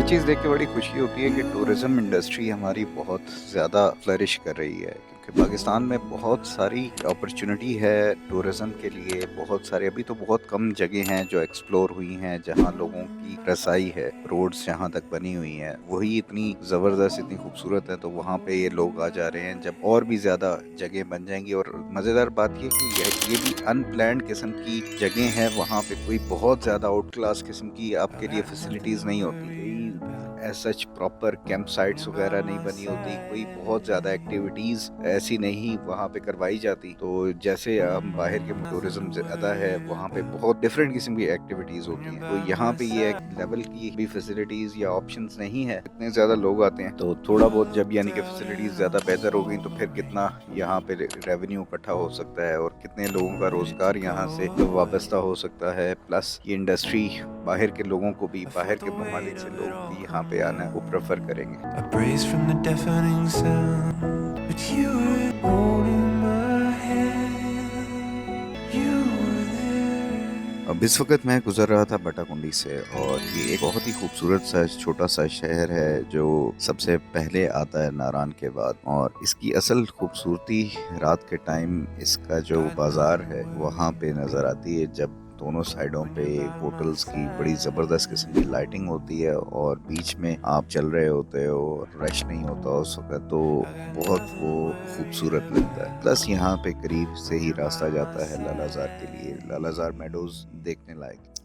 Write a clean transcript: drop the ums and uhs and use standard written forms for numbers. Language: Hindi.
चीज़ देख के बड़ी खुशी होती है कि टूरिज़्म इंडस्ट्री हमारी बहुत ज़्यादा फ्लरिश कर रही है, क्योंकि पाकिस्तान में बहुत सारी अपॉर्चुनिटी है टूरिज़्म के लिए। बहुत सारे अभी तो बहुत कम जगह हैं जो एक्सप्लोर हुई हैं, जहाँ लोगों की रसाई है, रोड्स जहाँ तक बनी हुई हैं वही इतनी ज़बरदस्त, इतनी खूबसूरत है। तो वहाँ पे ये लोग आ जा रहे हैं। जब और भी ज़्यादा जगह बन जाएंगी, और मज़ेदार बात ये कि ये भी अनप्लैन्ड किस्म की जगह है। वहाँ पे कोई बहुत ज़्यादा आउट क्लास किस्म की आपके लिए फैसिलिटीज़ नहीं होती, कोई as such proper camp sites वगैरह नहीं बनी होती, कोई बहुत ज़्यादा एक्टिविटीज़ ऐसी नहीं वहाँ पे करवाई जाती। तो जैसे हम बाहर के टूरिज्म ज़्यादा है, वहाँ पे बहुत डिफरेंट किस्म की एक्टिविटीज़ होती हैं। तो यहाँ पे ये एक लेवल की भी फैसिलिटीज़ या ऑप्शंस नहीं है। इतने ज़्यादा लोग आते हैं तो थोड़ा बहुत जब यानी कि फैसिलिटीज़ ज़्यादा बेहतर हो गई तो फिर कितना यहाँ पे रेवेन्यू इकट्ठा हो सकता है, और कितने लोगों का रोज़गार यहाँ से वाबस्ता हो सकता है। प्लस ये इंडस्ट्री बाहर के लोगों को भी, बाहर के ममालिक से लोग भी यहाँ पे आना वो प्रेफर करेंगे। I brace from the deafening sound, but you were holding my hand. You were there. अब इस वक्त मैं गुजर रहा था बटाकुंडी से, और ये एक बहुत ही खूबसूरत सा छोटा सा शहर है जो सबसे पहले आता है नारान के बाद। और इसकी असल खूबसूरती रात के टाइम इसका जो बाजार है वहाँ पे नज़र आती है, जब दोनों साइडों पे होटल्स की बड़ी ज़बरदस्त किस्म की लाइटिंग होती है और बीच में आप चल रहे होते हो, रश नहीं होता उस वक्त, तो बहुत वो खूबसूरत लगता है। प्लस यहाँ पे करीब से ही रास्ता जाता है लालाजार के लिए, लालाजार मेडोज देखने लायक।